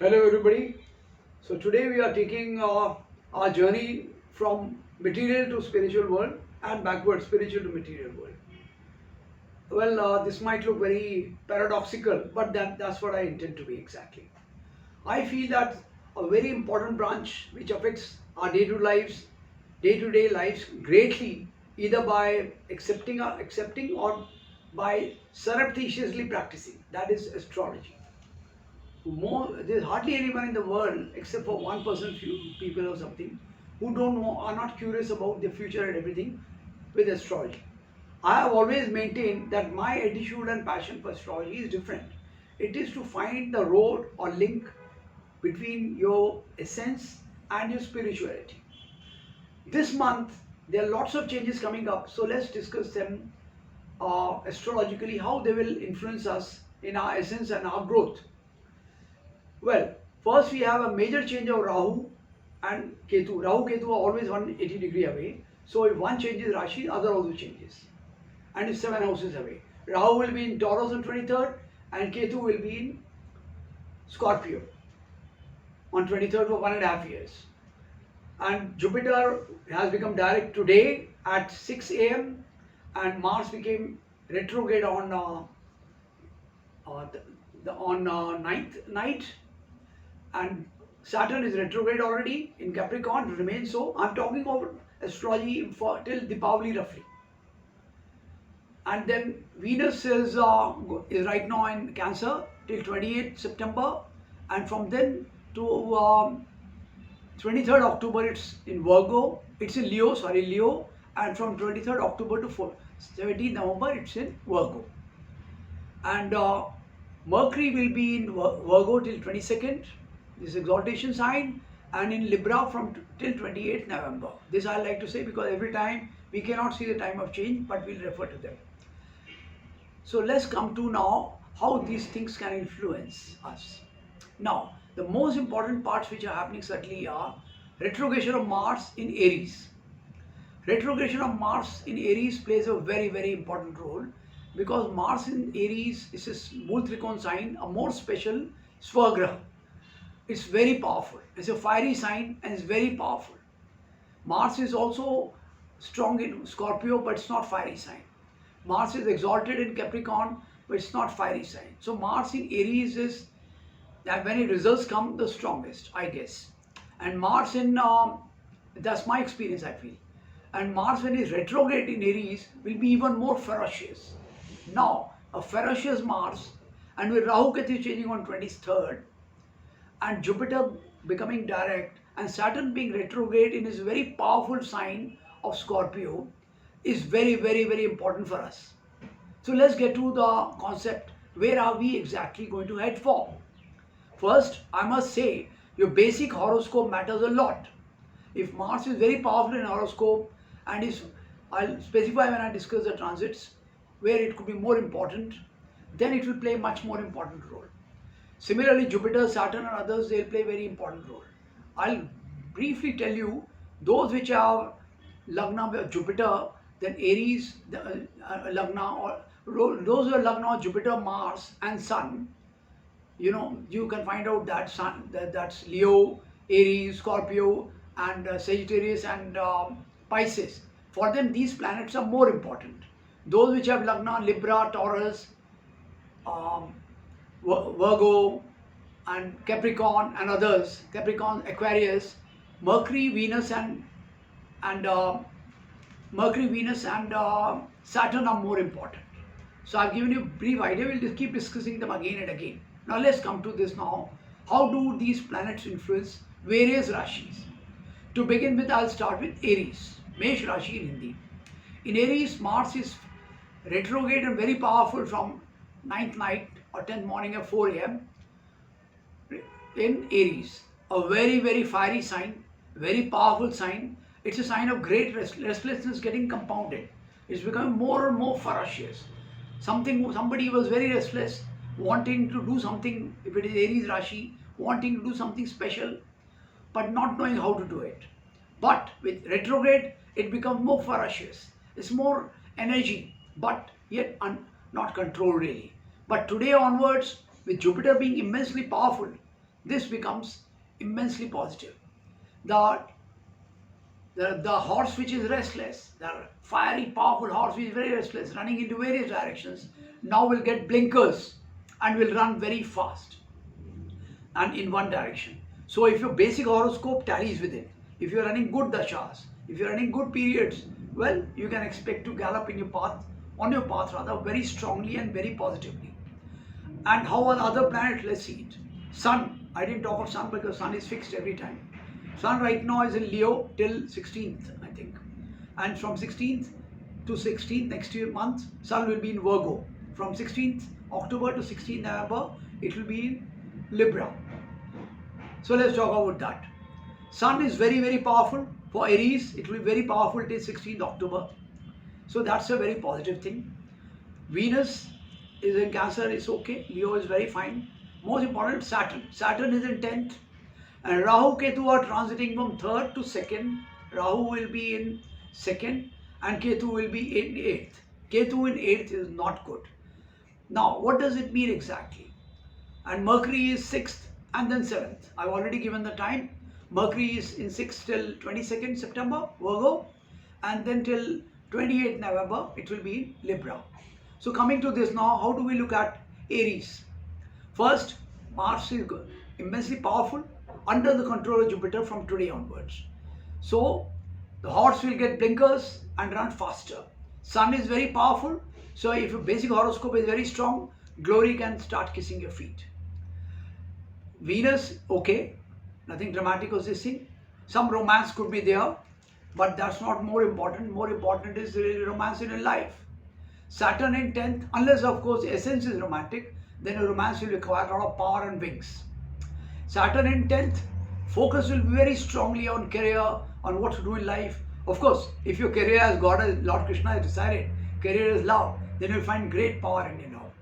Hello everybody. So today we are taking our journey from material to spiritual world and backward spiritual to material world. Well, this might look very paradoxical, but that's what I intend to be exactly. I feel that a very important branch which affects our day-to-day lives greatly, either by accepting or by surreptitiously practicing. That is astrology. There's hardly anyone in the world except for one person, few people or something, who don't know, are not curious about the future and everything with astrology. I have always maintained that my attitude and passion for astrology is different. It is to find the road or link between your essence and your spirituality. This month there are lots of changes coming up, so let's discuss them astrologically, how they will influence us in our essence and our growth. Well, first we have a major change of Rahu and Ketu. Rahu Ketu are always 180 degree away. So if one changes Rashi, other also changes. And it's 7 houses away. Rahu will be in Taurus on 23rd and Ketu will be in Scorpio on 23rd for 1.5 years. And Jupiter has become direct today at 6 a.m. and Mars became retrograde on on 9th night, and Saturn is retrograde already in Capricorn, remains so. I'm talking about astrology for till Deepavali roughly. And then Venus is right now in Cancer till 28th September, and from then to 23rd October it's in Virgo. It's in Leo, and from 23rd October to 17th November it's in Virgo. And Mercury will be in Virgo till 22nd, this exaltation sign, and in Libra from till 28th November. This I like to say because every time we cannot see the time of change, but we'll refer to them. So let's come to now how these things can influence us. Now, the most important parts which are happening certainly are retrogression of Mars in Aries. Retrogression of Mars in Aries plays a very important role because Mars in Aries is a Mool Trikon sign, a more special Swagraha. It's very powerful. It's a fiery sign and it's very powerful. Mars is also strong in Scorpio, but it's not fiery sign. Mars is exalted in Capricorn, but it's not fiery sign. So Mars in Aries is that when its results come the strongest, I guess. And Mars in that's my experience, I feel. And Mars when it's retrograde in Aries will be even more ferocious. Now, a ferocious Mars, and with Rahu Ketu changing on 23rd, and Jupiter becoming direct, and Saturn being retrograde in his very powerful sign of Scorpio, is very important for us. So let's get to the concept. Where are we exactly going to head for? First, I must say your basic horoscope matters a lot. If Mars is very powerful in horoscope and I'll specify when I discuss the transits where it could be more important, then it will play much more important role. Similarly, Jupiter, Saturn and others, they'll play very important role. I'll briefly tell you those which are Lagna with Jupiter, then Aries, Lagna, or those who are Lagna, Jupiter, Mars and Sun. You know, you can find out that Sun, that's Leo, Aries, Scorpio and Sagittarius and Pisces. For them, these planets are more important. Those which have Lagna, Libra, Taurus, um, Virgo and Capricorn and others, Capricorn, Aquarius, Mercury, Venus and Saturn are more important. So I've given you a brief idea. We'll just keep discussing them again and again. Now let's come to this now. How do these planets influence various Rashis? To begin with, I'll start with Aries, Mesh Rashi in Hindi. In Aries, Mars is retrograde and very powerful from 9th night or 10th morning at 4 a.m. in Aries. A very fiery sign, very powerful sign. It's a sign of great restlessness getting compounded. It's becoming more and more ferocious. Somebody was very restless, wanting to do something, if it is Aries Rashi, wanting to do something special, but not knowing how to do it. But with retrograde, it becomes more ferocious. It's more energy, but yet not controlled really. But today onwards, with Jupiter being immensely powerful, this becomes immensely positive. The, the horse which is restless, the fiery, powerful horse which is very restless, running into various directions, now will get blinkers and will run very fast and in one direction. So if your basic horoscope tallies with it, if you're running good dashas, if you're running good periods, well, you can expect to gallop in your path, on your path rather, very strongly and very positively. And how are the other planets? Let's see it. Sun. I didn't talk of Sun because Sun is fixed every time. Sun right now is in Leo till 16th, I think. And from 16th to 16th next year month, Sun will be in Virgo. From 16th October to 16th November, it will be in Libra. So let's talk about that. Sun is very, very powerful. For Aries, it will be very powerful till 16th October. So that's a very positive thing. Venus is in Cancer, it's okay. Leo is very fine. Most important, Saturn. Saturn is in 10th. And Rahu Ketu are transiting from 3rd to 2nd. Rahu will be in 2nd and Ketu will be in 8th. Ketu in 8th is not good. Now, what does it mean exactly? And Mercury is 6th and then 7th. I've already given the time. Mercury is in 6th till 22nd September, Virgo, and then till 28th November, it will be in Libra. So coming to this now, how do we look at Aries? First, Mars is immensely powerful under the control of Jupiter from today onwards. So the horse will get blinkers and run faster. Sun is very powerful. So if your basic horoscope is very strong, glory can start kissing your feet. Venus, okay, nothing dramatic or this thing. Some romance could be there, but that's not more important. More important is really romance in your life. Saturn in 10th, unless of course essence is romantic, then a romance will require a lot of power and wings. Saturn in 10th, focus will be very strongly on career, on what to do in life. Of course, if your career as God, as Lord Krishna has decided, career is love, then you'll find great power in your love.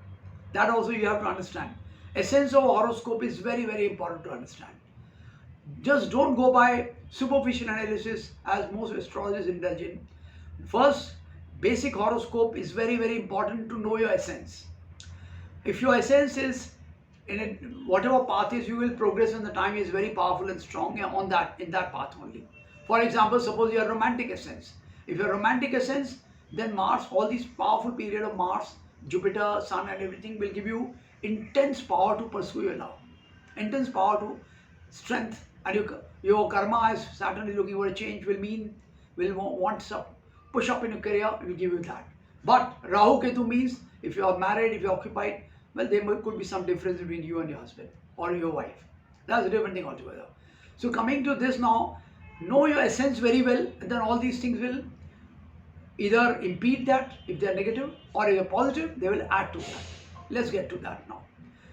That also you have to understand. Essence of horoscope is very, very important to understand. Just don't go by superficial analysis as most astrologers indulge in. First, basic horoscope is very, very important to know your essence. If your essence is in it, whatever path is, you will progress when the time is very powerful and strong on that, in that path only. For example, suppose you are romantic essence. If you are romantic essence, then Mars, all these powerful period of Mars, Jupiter, Sun and everything will give you intense power to pursue your love. Intense power to strength, and your karma as Saturn is looking for a change will want some push up in your career, it will give you that. But Rahu Ketu means if you are married, if you are occupied, well, there could be some difference between you and your husband or your wife. That's a different thing altogether. So coming to this now, know your essence very well, and then all these things will either impede that if they are negative, or if they are positive, they will add to that. Let's get to that now.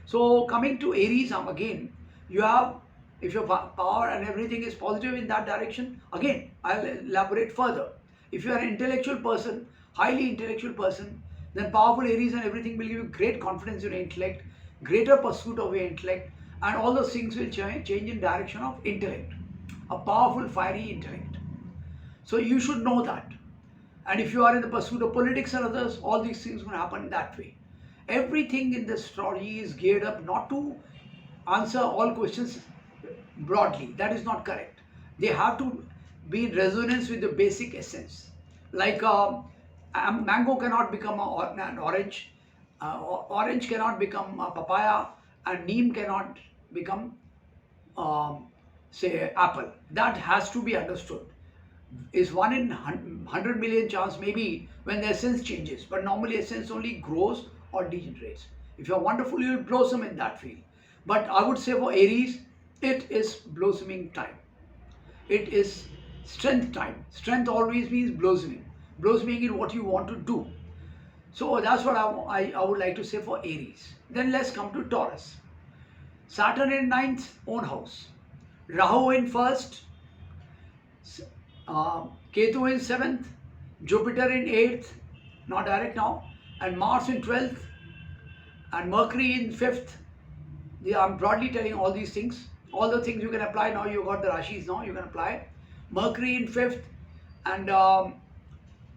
So coming to Aries, again, you have, if your power and everything is positive in that direction, again, I'll elaborate further. If you are an intellectual person, highly intellectual person, then powerful Aries and everything will give you great confidence in your intellect, greater pursuit of your intellect, and all those things will change in direction of intellect, a powerful, fiery intellect. So you should know that. And if you are in the pursuit of politics and others, all these things will happen that way. Everything in the astrology is geared up not to answer all questions broadly. That is not correct. They have to be in resonance with the basic essence. Like a mango cannot become an orange, orange cannot become a papaya, and neem cannot become, say, apple. That has to be understood. Is 1 in 100 million chance maybe when the essence changes, but normally essence only grows or degenerates. If you are wonderful, you will blossom in that field. But I would say for Aries, it is blossoming time. It is strength time. Strength always means blossoming. Blossoming in what you want to do. So that's what I would like to say for Aries. Then let's come to Taurus. Saturn in 9th, own house. Rahu in 1st. Ketu in 7th. Jupiter in 8th. Not direct now. And Mars in 12th. And Mercury in 5th. I'm broadly telling all these things. All the things you can apply now. You got the Rashis now. You can apply. Mercury in 5th. And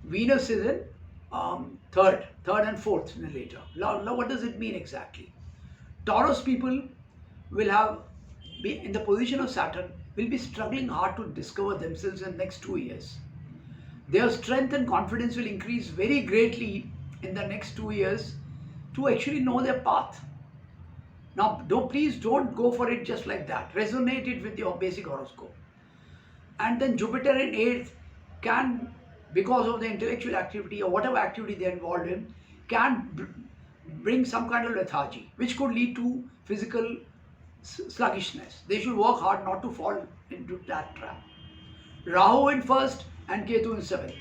Venus is in 3rd and 4th later. Now, what does it mean exactly? Taurus people will have in the position of Saturn will be struggling hard to discover themselves in the next 2 years. Their strength and confidence will increase very greatly in the next 2 years to actually know their path. Now, please don't go for it just like that. Resonate it with your basic horoscope. And then Jupiter in 8th can, because of the intellectual activity or whatever activity they're involved in, can bring some kind of lethargy, which could lead to physical sluggishness. They should work hard not to fall into that trap. Rahu in 1st and Ketu in 7th.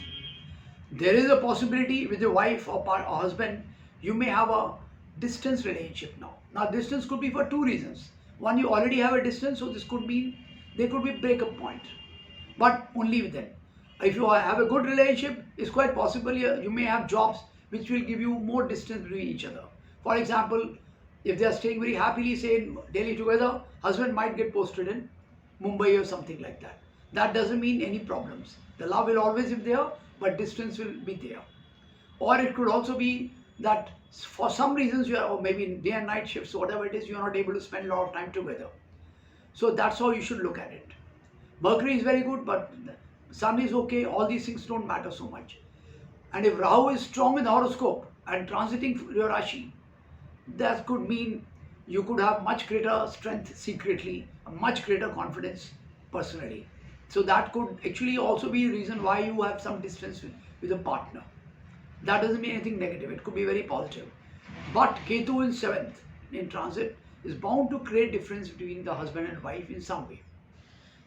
There is a possibility with your wife or husband, you may have a distance relationship now. Now, distance could be for two reasons. One, you already have a distance, so this could mean there could be a breakup point, but only with them. If you have a good relationship, it's quite possible you may have jobs which will give you more distance between each other. For example, if they are staying very happily, say in Delhi together, husband might get posted in Mumbai or something like that. That doesn't mean any problems. The love will always be there, but distance will be there. Or it could also be that for some reasons you are, or maybe day and night shifts, whatever it is, you are not able to spend a lot of time together. So that's how you should look at it. Mercury is very good, but Sun is okay. All these things don't matter so much. And if Rahu is strong in the horoscope and transiting your Rashi, that could mean you could have much greater strength secretly, much greater confidence personally. So that could actually also be a reason why you have some distance with a partner. That doesn't mean anything negative. It could be very positive. But Ketu in 7th in transit is bound to create difference between the husband and wife in some way.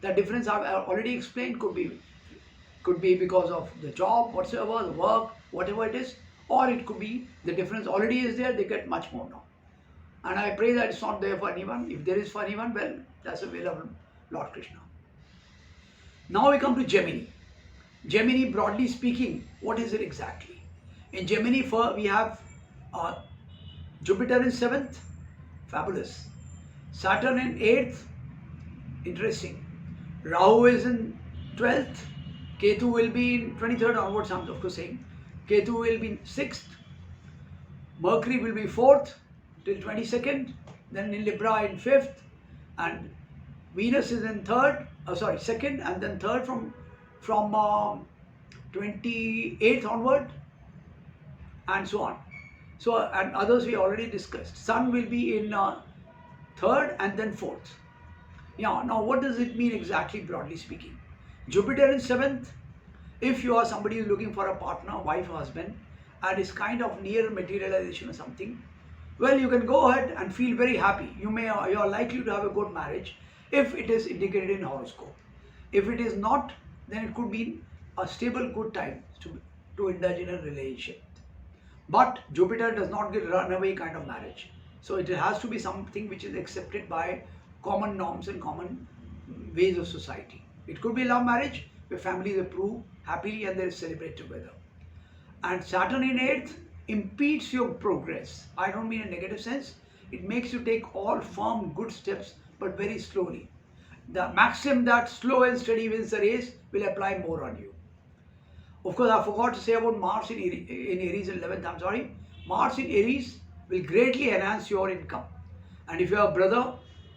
That difference I've already explained could be because of the job, whatsoever, the work, whatever it is, or it could be the difference already is there, they get much more now. And I pray that it's not there for anyone. If there is for anyone, well, that's available, Lord Krishna. Now we come to Gemini. Gemini, broadly speaking, what is it exactly? In Gemini, we have Jupiter in 7th, fabulous. Saturn in 8th, interesting. Rahu is in 12th. Ketu will be in 23rd onwards, I'm of course saying. Ketu will be in 6th. Mercury will be 4th till 22nd. Then in Libra in 5th. And Venus is in 2nd, and then 3rd from 28th onward, and so on. So, and others we already discussed. Sun will be in 3rd and then 4th. Yeah, now what does it mean exactly, broadly speaking? Jupiter in 7th, if you are somebody who is looking for a partner, wife or husband, and is kind of near materialization or something, well, you can go ahead and feel very happy. You are likely to have a good marriage if it is indicated in horoscope. If it is not, then it could be a stable, good time to indulge in a relationship. But Jupiter does not get runaway kind of marriage. So it has to be something which is accepted by common norms and common ways of society. It could be love marriage where families approve happily and they celebrate together. And Saturn in 8th impedes your progress. I don't mean in a negative sense. It makes you take all firm, good steps, but very slowly. The maxim that slow and steady wins the race will apply more on you. Of course, I forgot to say about Mars in Aries in 11th. I'm sorry. Mars in Aries will greatly enhance your income. And if you have a brother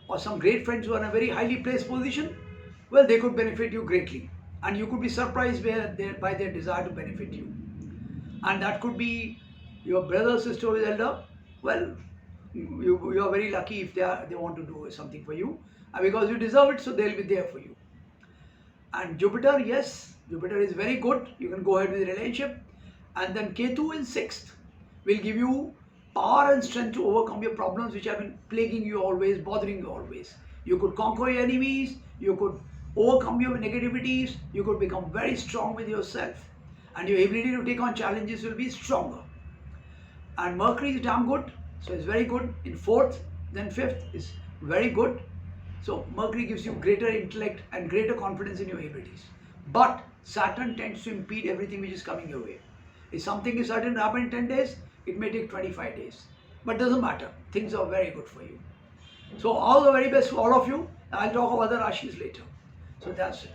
or some great friends who are in a very highly placed position, well, they could benefit you greatly. And you could be surprised by their desire to benefit you. And that could be your brother, sister, or elder. Well, you are very lucky if they want to do something for you. And because you deserve it, so they'll be there for you. And Jupiter, yes, Jupiter is very good. You can go ahead with the relationship. And then Ketu in 6th will give you power and strength to overcome your problems which have been plaguing you always, bothering you always. You could conquer your enemies. You could overcome your negativities. You could become very strong with yourself. And your ability to take on challenges will be stronger. And Mercury is damn good. So it's very good in 4th. Then 5th is very good. So Mercury gives you greater intellect and greater confidence in your abilities. But Saturn tends to impede everything which is coming your way. If something is certain to happen in 10 days, it may take 25 days. But doesn't matter. Things are very good for you. So all the very best for all of you. I'll talk of other Rashis later. So that's it.